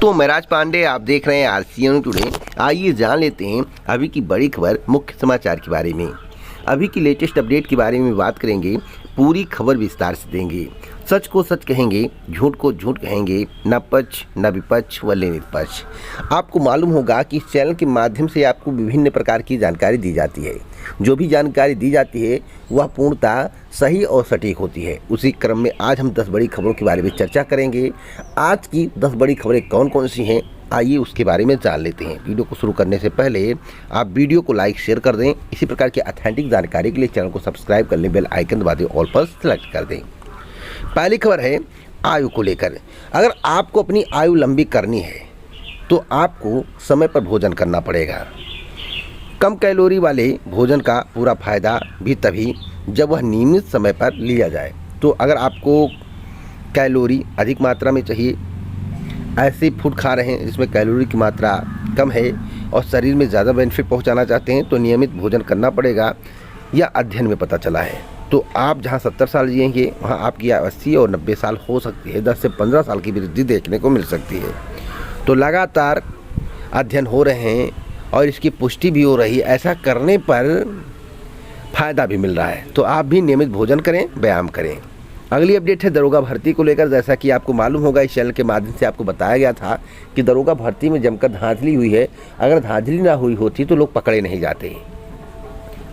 तो मैं राज पांडे, आप देख रहे हैं आरसीएन टुडे। आइए जान लेते हैं अभी की बड़ी खबर, मुख्य समाचार के बारे में। अभी की लेटेस्ट अपडेट के बारे में बात करेंगे, पूरी खबर विस्तार से देंगे। सच को सच कहेंगे, झूठ को झूठ कहेंगे, न पक्ष न विपक्ष व निष्पक्ष। आपको मालूम होगा कि इस चैनल के माध्यम से आपको विभिन्न प्रकार की जानकारी दी जाती है। जो भी जानकारी दी जाती है वह पूर्णतः सही और सटीक होती है। उसी क्रम में आज हम 10 बड़ी खबरों के बारे में चर्चा करेंगे। आज की 10 बड़ी खबरें कौन कौन सी हैं, आइए उसके बारे में जान लेते हैं। वीडियो को शुरू करने से पहले आप वीडियो को लाइक शेयर कर दें। इसी प्रकार की ऑथेंटिक जानकारी के लिए चैनल को सब्सक्राइब कर लें, बेल आइकन दबा दें, ऑल पर सेलेक्ट कर दें। पहली खबर है आयु को लेकर। अगर आपको अपनी आयु लंबी करनी है तो आपको समय पर भोजन करना पड़ेगा। कम कैलोरी वाले भोजन का पूरा फायदा भी तभी जब वह नियमित समय पर लिया जाए। तो अगर आपको कैलोरी अधिक मात्रा में चाहिए, ऐसे फूड खा रहे हैं जिसमें कैलोरी की मात्रा कम है और शरीर में ज़्यादा बेनिफिट पहुंचाना चाहते हैं, तो नियमित भोजन करना पड़ेगा। यह अध्ययन में पता चला है। तो आप जहां 70 साल जिएंगे वहां आपकी 80 और 90 साल हो सकती है। 10 से 15 साल की वृद्धि देखने को मिल सकती है। तो लगातार अध्ययन हो रहे हैं और इसकी पुष्टि भी हो रही है। ऐसा करने पर फ़ायदा भी मिल रहा है। तो आप भी नियमित भोजन करें, व्यायाम करें। अगली अपडेट है दरोगा भर्ती को लेकर। जैसा कि आपको मालूम होगा, इस चैनल के माध्यम से आपको बताया गया था कि दरोगा भर्ती में जमकर धांधली हुई है। अगर धांधली ना हुई होती तो लोग पकड़े नहीं जाते।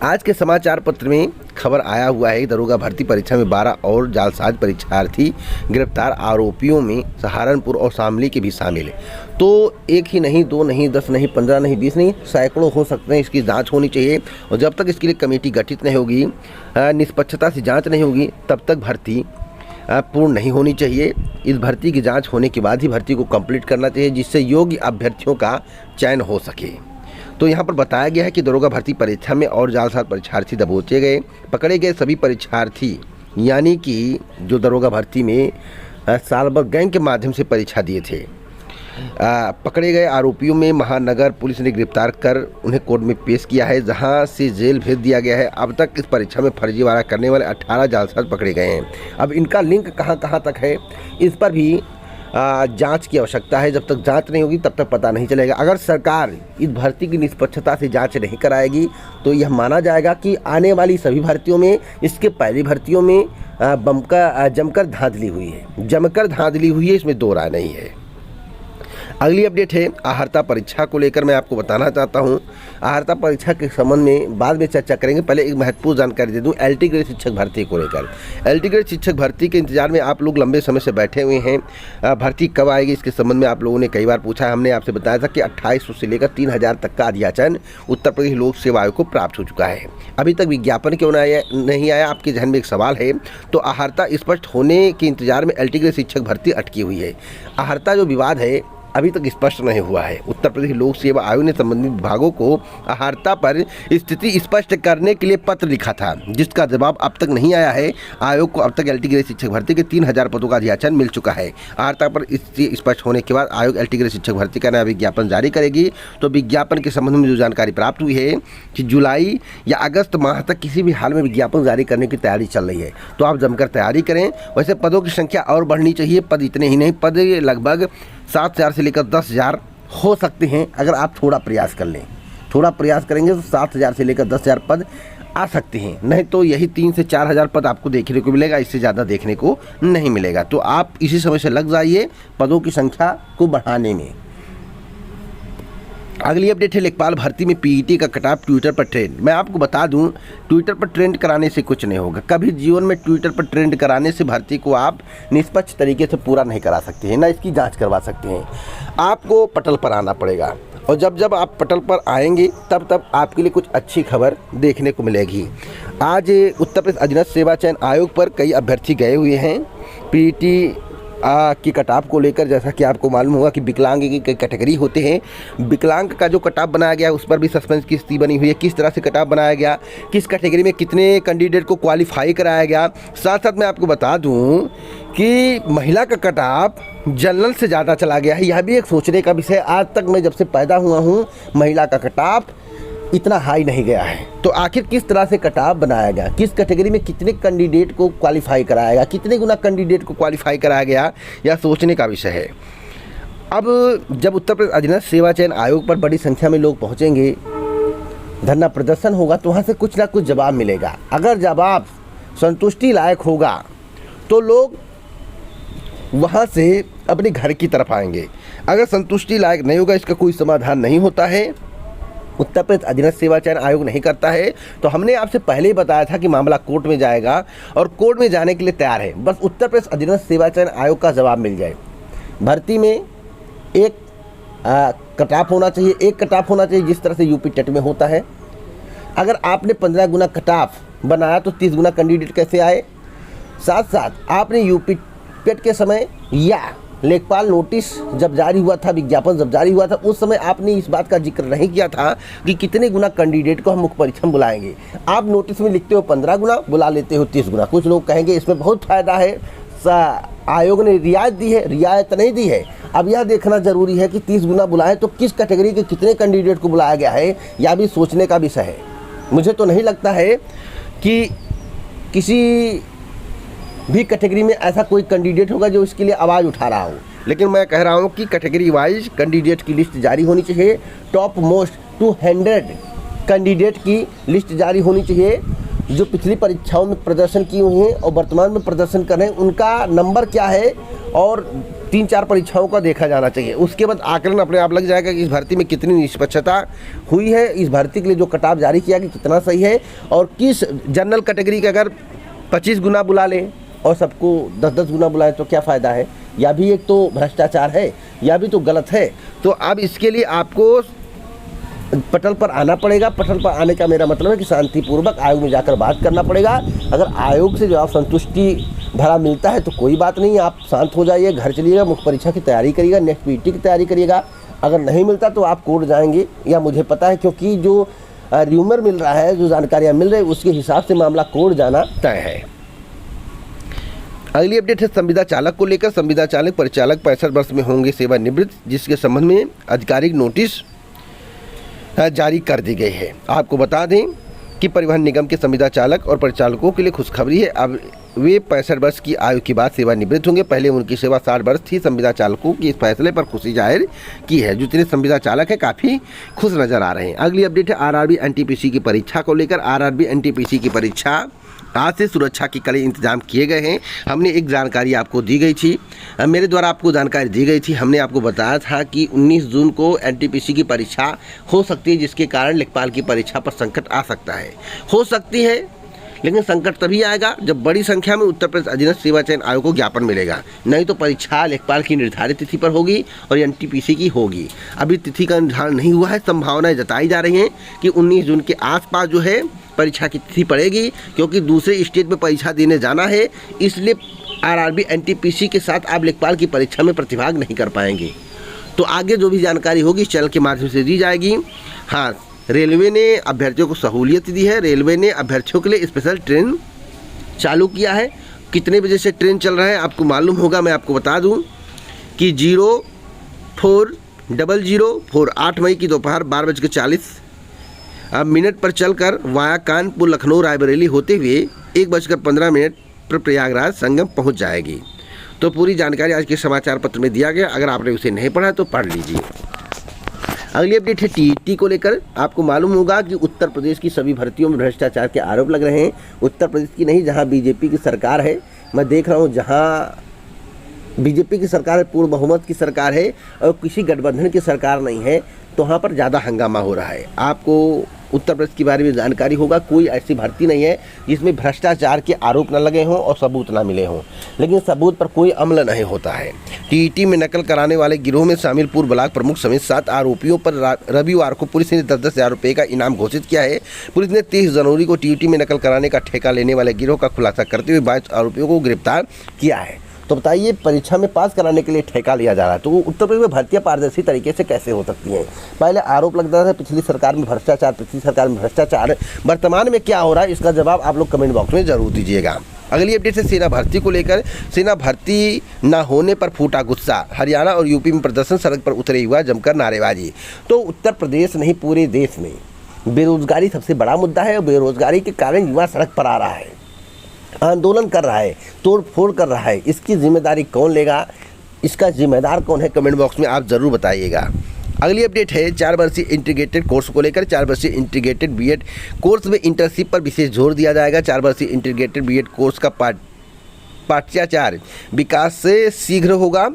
आज के समाचार पत्र में खबर आया हुआ है, दरोगा भर्ती परीक्षा में 12 और जालसाज परीक्षार्थी गिरफ्तार। आरोपियों में सहारनपुर और शामली के भी शामिल है। तो एक ही नहीं, 2 नहीं, 10 नहीं, 15 नहीं, 20 नहीं, सैकड़ों हो सकते हैं। इसकी जांच होनी चाहिए और जब तक इसके लिए कमेटी गठित नहीं होगी, निष्पक्षता से जांच नहीं होगी, तब तक भर्ती पूर्ण नहीं होनी चाहिए। इस भर्ती की जांच होने के बाद ही भर्ती को कंप्लीट करना चाहिए, जिससे योग्य अभ्यर्थियों का चयन हो सके। तो यहाँ पर बताया गया है कि दरोगा भर्ती परीक्षा में और जालसाज परीक्षार्थी दबोचे गए। पकड़े गए सभी परीक्षार्थी, यानी कि जो दरोगा भर्ती में सालभर गैंग के माध्यम से परीक्षा दिए थे, पकड़े गए आरोपियों में महानगर पुलिस ने गिरफ्तार कर उन्हें कोर्ट में पेश किया है, जहां से जेल भेज दिया गया है। अब तक इस परीक्षा में फर्जीवाड़ा करने वाले 18 जालसाज पकड़े गए हैं। अब इनका लिंक कहां कहां तक है, इस पर भी जांच की आवश्यकता है। जब तक जांच नहीं होगी तब तक पता नहीं चलेगा। अगर सरकार इस भर्ती की निष्पक्षता से जांच नहीं कराएगी तो यह माना जाएगा कि आने वाली सभी भर्तियों में, इसके पहली भर्तियों में जमकर धांधली हुई है। इसमें दो राय नहीं है। अगली अपडेट है आहर्ता परीक्षा को लेकर। मैं आपको बताना चाहता हूं, आहर्ता परीक्षा के संबंध में बाद में चर्चा करेंगे। पहले एक महत्वपूर्ण जानकारी दे दूं एलटी ग्रेड शिक्षक भर्ती को लेकर। एलटी ग्रेड शिक्षक भर्ती के इंतजार में आप लोग लंबे समय से बैठे हुए हैं। भर्ती कब आएगी इसके संबंध में आप लोगों ने कई बार पूछा। हमने आपसे बताया था कि 2800 से लेकर 3000 तक का अध्याचन उत्तर प्रदेश लोक सेवा आयोग को प्राप्त हो चुका है। अभी तक विज्ञापन क्यों नहीं आया, आपके जहन में एक सवाल है। तो आहर्ता स्पष्ट होने के इंतजार में एलटी ग्रेड शिक्षक भर्ती अटकी हुई है। आहर्ता जो विवाद है अभी तक स्पष्ट नहीं हुआ है। उत्तर प्रदेश लोक सेवा आयोग ने संबंधित विभागों को आहर्ता पर स्थिति स्पष्ट करने के लिए पत्र लिखा था, जिसका जवाब अब तक नहीं आया है। आयोग को अब तक एलटी ग्रेड शिक्षक भर्ती के 3000 पदों का अध्याचन मिल चुका है। आहर्ता पर स्थिति स्पष्ट होने के बाद आयोग एलटी ग्रेड शिक्षक भर्ती का नया विज्ञापन जारी करेगी। तो विज्ञापन के संबंध में जो जानकारी प्राप्त हुई है कि जुलाई या अगस्त माह तक किसी भी हाल में विज्ञापन जारी करने की तैयारी चल रही है। तो आप जमकर तैयारी करें। वैसे पदों की संख्या और बढ़नी चाहिए। पद इतने ही नहीं, पद लगभग 7000 से लेकर 10,000 हो सकते हैं। अगर आप थोड़ा प्रयास कर लें, थोड़ा प्रयास करेंगे तो 7000 से लेकर 10,000 पद आ सकते हैं। नहीं तो यही 3 से 4000 पद आपको देखने को मिलेगा, इससे ज़्यादा देखने को नहीं मिलेगा। तो आप इसी समय से लग जाइए पदों की संख्या को बढ़ाने में। अगली अपडेट है लेखपाल भर्ती में पीईटी का कटऑफ ट्विटर पर ट्रेंड। मैं आपको बता दूं, ट्विटर पर ट्रेंड कराने से कुछ नहीं होगा। कभी जीवन में ट्विटर पर ट्रेंड कराने से भर्ती को आप निष्पक्ष तरीके से पूरा नहीं करा सकते हैं, ना इसकी जांच करवा सकते हैं। आपको पटल पर आना पड़ेगा और जब आप पटल पर आएंगे तब आपके लिए कुछ अच्छी खबर देखने को मिलेगी। आज उत्तर प्रदेश अधीनस्थ सेवा चयन आयोग पर कई अभ्यर्थी गए हुए हैं पीईटी की कटऑफ को लेकर। जैसा कि आपको मालूम होगा कि विकलांग की कई कैटेगरी होते हैं। विकलांग का जो कटऑफ बनाया गया उस पर भी सस्पेंस की स्थिति बनी हुई है। किस तरह से कटऑफ बनाया गया, किस कैटेगरी में कितने कैंडिडेट को क्वालिफाई कराया गया। साथ साथ मैं आपको बता दूं कि महिला का कटऑफ जनरल से ज़्यादा चला गया है। यह भी एक सोचने का विषय। आज तक मैं जब से पैदा हुआ हूँ महिला का कटऑफ इतना हाई नहीं गया है। तो आखिर किस तरह से कटऑफ बनाया गया, किस कैटेगरी में कितने कैंडिडेट को क्वालिफाई कराया गया, कितने गुना कैंडिडेट को क्वालिफाई कराया गया, यह सोचने का विषय है। अब जब उत्तर प्रदेश अधीनस्थ सेवा चयन आयोग पर बड़ी संख्या में लोग पहुंचेंगे, धरना प्रदर्शन होगा, तो वहाँ से कुछ ना कुछ जवाब मिलेगा। अगर जवाब संतुष्टि लायक होगा तो लोग वहाँ से अपने घर की तरफ आएंगे। अगर संतुष्टि लायक नहीं होगा, इसका कोई समाधान नहीं होता है, उत्तर प्रदेश अधीनस्थ सेवा चयन आयोग नहीं करता है, तो हमने आपसे पहले ही बताया था कि मामला कोर्ट में जाएगा और कोर्ट में जाने के लिए तैयार है। बस उत्तर प्रदेश अधीनस्थ सेवा चयन आयोग का जवाब मिल जाए। भर्ती में एक कट ऑफ होना चाहिए, एक कट ऑफ होना चाहिए जिस तरह से यूपी टेट में होता है। अगर आपने 15 गुना कट ऑफ बनाया तो 30 गुना कैंडिडेट कैसे आए। साथ साथ आपने यूपी टेट के समय या लेखपाल नोटिस जब जारी हुआ था, विज्ञापन जब जारी हुआ था, उस समय आपने इस बात का जिक्र नहीं किया था कि कितने गुना कैंडिडेट को हम मुख्य परीक्षा में बुलाएंगे। आप नोटिस में लिखते हो 15 गुना, बुला लेते हो 30 गुना। कुछ लोग कहेंगे इसमें बहुत फ़ायदा है, आयोग ने रियायत दी है, रियायत नहीं दी है। अब यह देखना जरूरी है कि 30 गुना बुलाएं तो किस कैटेगरी के कितने कैंडिडेट को बुलाया गया है, यह भी सोचने का विषय है। मुझे तो नहीं लगता है कि किसी भी कैटेगरी में ऐसा कोई कैंडिडेट होगा जो इसके लिए आवाज़ उठा रहा हो, लेकिन मैं कह रहा हूँ कि कैटेगरी वाइज कैंडिडेट की लिस्ट जारी होनी चाहिए। टॉप मोस्ट 200 कैंडिडेट की लिस्ट जारी होनी चाहिए जो पिछली परीक्षाओं में प्रदर्शन किए हुए हैं और वर्तमान में प्रदर्शन कर रहे हैं, उनका नंबर क्या है और 3-4 परीक्षाओं का देखा जाना चाहिए। उसके बाद आकलन अपने आप लग जाएगा कि इस भर्ती में कितनी निष्पक्षता हुई है, इस भर्ती के लिए जो कटाव जारी किया गया कितना सही है, और किस जनरल कैटेगरी के अगर 25 गुना बुला लें और सबको 10-10 गुना बुलाएं तो क्या फ़ायदा है। या भी एक तो भ्रष्टाचार है, या भी तो गलत है। तो अब इसके लिए आपको पटल पर आना पड़ेगा। पटल पर आने का मेरा मतलब है कि शांतिपूर्वक आयोग में जाकर बात करना पड़ेगा। अगर आयोग से जवाब संतुष्टि भरा मिलता है तो कोई बात नहीं, आप शांत हो जाइए, घर चलिएगा, मुख्य परीक्षा की तैयारी करिएगा, नेक्स्ट पीटी की तैयारी करिएगा। अगर नहीं मिलता तो आप कोर्ट जाएंगे, या मुझे पता है क्योंकि जो र्यूमर मिल रहा है, जो जानकारियाँ मिल रही है, उसके हिसाब से मामला कोर्ट जाना तय है। अगली अपडेट है संविदा चालक को लेकर। संविदा चालक परिचालक 65 वर्ष में होंगे सेवानिवृत्त, जिसके संबंध में आधिकारिक नोटिस जारी कर दी गई है। आपको बता दें कि परिवहन निगम के संविदा चालक और परिचालकों के लिए खुशखबरी है। अब वे 65 वर्ष की आयु के बाद सेवानिवृत्त होंगे। पहले उनकी सेवा 60 वर्ष थी। संविदा चालकों की इस फैसले पर खुशी जाहिर की है। जितने संविदा चालक है काफ़ी खुश नजर आ रहे हैं। अगली अपडेट है आरआरबी एनटीपीसी की परीक्षा को लेकर। आरआरबी एनटीपीसी की परीक्षा आज से सुरक्षा के कड़े इंतजाम किए गए हैं। हमने एक जानकारी आपको दी गई थी, मेरे द्वारा आपको जानकारी दी गई थी। हमने आपको बताया था कि 19 जून को एनटीपीसी की परीक्षा हो सकती है, जिसके कारण लेखपाल की परीक्षा पर संकट आ सकता है। हो सकती है, लेकिन संकट तभी आएगा जब बड़ी संख्या में उत्तर प्रदेश अधीनस्थ सेवा चयन आयोग को ज्ञापन मिलेगा। नहीं तो परीक्षा लेखपाल की निर्धारित तिथि पर होगी और एनटीपीसी की होगी। अभी तिथि का निर्धारण नहीं हुआ है। संभावनाएं जताई जा रही हैं कि 19 जून के आसपास जो है परीक्षा की तिथि पड़ेगी, क्योंकि दूसरे स्टेट में परीक्षा देने जाना है। इसलिए आरआरबी एनटीपीसी के साथ आप लेखपाल की परीक्षा में प्रतिभाग नहीं कर पाएंगे। तो आगे जो भी जानकारी होगी इस चैनल के माध्यम से दी जाएगी। हाँ, रेलवे ने अभ्यर्थियों को सहूलियत दी है। रेलवे ने अभ्यर्थियों के लिए स्पेशल ट्रेन चालू किया है। कितने बजे से ट्रेन चल रहा है आपको मालूम होगा। मैं आपको बता दूं कि 0400 8 मई की दोपहर 12:40 पर चलकर वाया कानपुर लखनऊ रायबरेली होते हुए 1:15 पर प्रयागराज संगम पहुंच जाएगी। तो पूरी जानकारी आज के समाचार पत्र में दिया गया। अगर आपने उसे नहीं पढ़ा तो पढ़ लीजिए। अगली अपडेट है टीईटी को लेकर। आपको मालूम होगा कि उत्तर प्रदेश की सभी भर्तियों में भ्रष्टाचार के आरोप लग रहे हैं। उत्तर प्रदेश की नहीं, जहां बीजेपी की सरकार है, मैं देख रहा हूं जहां बीजेपी की सरकार है, पूर्ण बहुमत की सरकार है और किसी गठबंधन की सरकार नहीं है, तो वहाँ पर ज़्यादा हंगामा हो रहा है। आपको उत्तर प्रदेश के बारे में जानकारी होगा। कोई ऐसी भर्ती नहीं है जिसमें भ्रष्टाचार के आरोप न लगे हों और सबूत न मिले हों, लेकिन सबूत पर कोई अमल नहीं होता है। टीईटी में नकल कराने वाले गिरोह में शामिल पूर्व ब्लॉक प्रमुख समेत 7 आरोपियों पर रविवार को पुलिस ने 10-10 हज़ार रुपये का इनाम घोषित किया है। पुलिस ने 30 जनवरी को टीईटी में नकल कराने का ठेका लेने वाले गिरोह का खुलासा करते हुए 22 आरोपियों को गिरफ्तार किया है। तो बताइए, परीक्षा में पास कराने के लिए ठेका लिया जा रहा है, तो उत्तर प्रदेश में भर्तियां पारदर्शी तरीके से कैसे हो सकती हैं। पहले आरोप लगता था पिछली सरकार में भ्रष्टाचार, पिछली सरकार में भ्रष्टाचार, वर्तमान में क्या हो रहा है, इसका जवाब आप लोग कमेंट बॉक्स में जरूर दीजिएगा। अगली अपडेट है सेना भर्ती को लेकर। सेना भर्ती न होने पर फूटा गुस्सा। हरियाणा और यूपी में प्रदर्शन, सड़क पर उतरे युवा जमकर नारेबाजी। तो उत्तर प्रदेश नहीं, पूरे देश में बेरोजगारी सबसे बड़ा मुद्दा है और बेरोजगारी के कारण युवा सड़क पर आ रहा है, आंदोलन कर रहा है, तोड़ फोड़ कर रहा है। इसकी जिम्मेदारी कौन लेगा? इसका जिम्मेदार कौन है, कमेंट बॉक्स में आप ज़रूर बताइएगा। अगली अपडेट है 4 वर्षीय इंटीग्रेटेड कोर्स को लेकर। 4 वर्षीय इंटीग्रेटेड बीएड कोर्स में इंटर्नशिप पर विशेष जोर दिया जाएगा। 4 वर्षीय इंटीग्रेटेड बीएड कोर्स का पाठ्याचार विकास से शीघ्र होगा।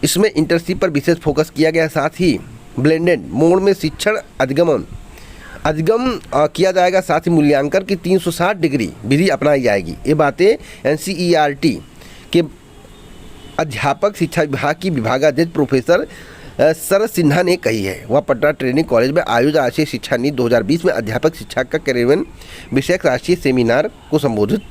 इसमें इंटर्नशिप पर विशेष फोकस किया गया, साथ ही ब्लेंडेड मोड में शिक्षण अधिगम किया जाएगा। साथ ही मूल्यांकन की 360 डिग्री विधि अपनाई जाएगी। ये बातें NCERT के अध्यापक शिक्षा विभाग की विभागाध्यक्ष प्रोफेसर शरद सिन्हा ने कही है। वह पटना ट्रेनिंग कॉलेज में आयोजित राष्ट्रीय शिक्षा नीति 2020 में अध्यापक शिक्षा का कार्यान्वयन विषयक राष्ट्रीय सेमिनार को संबोधित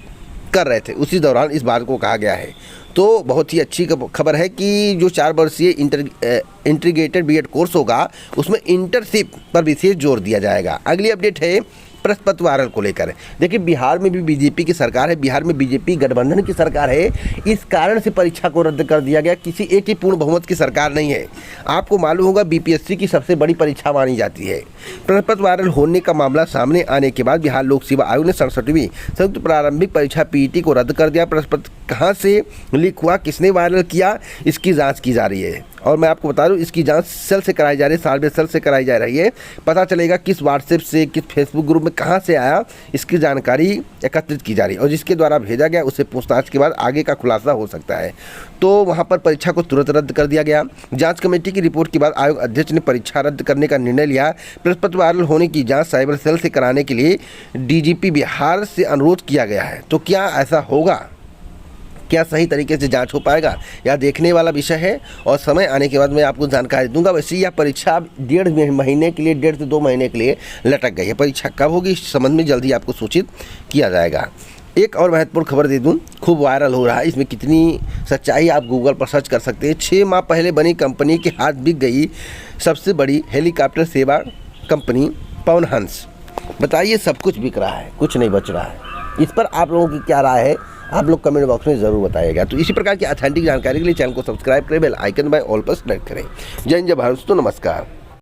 कर रहे थे। उसी दौरान इस बात को कहा गया है। तो बहुत ही अच्छी खबर है कि जो 4 वर्षीय इंटीग्रेटेड बीएड कोर्स होगा उसमें इंटर्नशिप पर विशेष जोर दिया जाएगा। अगली अपडेट है प्रश्न पत्र वायरल को लेकर। देखिए, बिहार में भी बीजेपी की सरकार है, बिहार में बीजेपी गठबंधन की सरकार है। इस कारण से परीक्षा को रद्द कर दिया गया। किसी एक ही पूर्ण बहुमत की सरकार नहीं है। आपको मालूम होगा बीपीएससी की सबसे बड़ी परीक्षा मानी जाती है। प्रश्न पत्र वायरल होने का मामला सामने आने के बाद बिहार लोक सेवा आयोग ने 67वीं संयुक्त प्रारंभिक परीक्षा पीईटी को रद्द कर दिया। प्रश्न पत्र कहाँ से लीक हुआ, किसने वायरल किया, इसकी जाँच की जा रही है। और मैं आपको बता दूं, इसकी जांच सेल से कराई जा रही है, सार्वे सेल से कराई जा रही है। पता चलेगा किस व्हाट्सएप से, किस फेसबुक ग्रुप में कहां से आया, इसकी जानकारी एकत्रित की जा रही है। और जिसके द्वारा भेजा गया उससे पूछताछ के बाद आगे का खुलासा हो सकता है। तो वहां पर परीक्षा को तुरंत रद्द कर दिया गया। जांच कमेटी की रिपोर्ट के बाद आयोग अध्यक्ष ने परीक्षा रद्द करने का निर्णय लिया। प्रश्न पत्र वायरल होने की जाँच साइबर सेल से कराने के लिए DGP बिहार से अनुरोध किया गया है। तो क्या ऐसा होगा, क्या सही तरीके से जांच हो पाएगा, यह देखने वाला विषय है। और समय आने के बाद मैं आपको जानकारी दूंगा। वैसे यह परीक्षा 1.5 महीने के लिए, 1.5 से 2 महीने के लिए लटक गई है। परीक्षा कब होगी इस संबंध में जल्दी आपको सूचित किया जाएगा। एक और महत्वपूर्ण खबर दे दूं, खूब वायरल हो रहा है। इसमें कितनी सच्चाई आप गूगल पर सर्च कर सकते हैं। 6 माह पहले बनी कंपनी के हाथ बिक गई सबसे बड़ी हेलीकॉप्टर सेवा कंपनी पवन हंस। बताइए, सब कुछ बिक रहा है, कुछ नहीं बच रहा है। इस पर आप लोगों की क्या राय है, आप लोग कमेंट बॉक्स में ज़रूर बताइएगा। तो इसी प्रकार की ऑथेंटिक जानकारी के लिए चैनल को सब्सक्राइब करें, बेल आइकन बाय ऑल पर सेलेक्ट करें। जय हिंद, जय भारत दोस्तों, नमस्कार।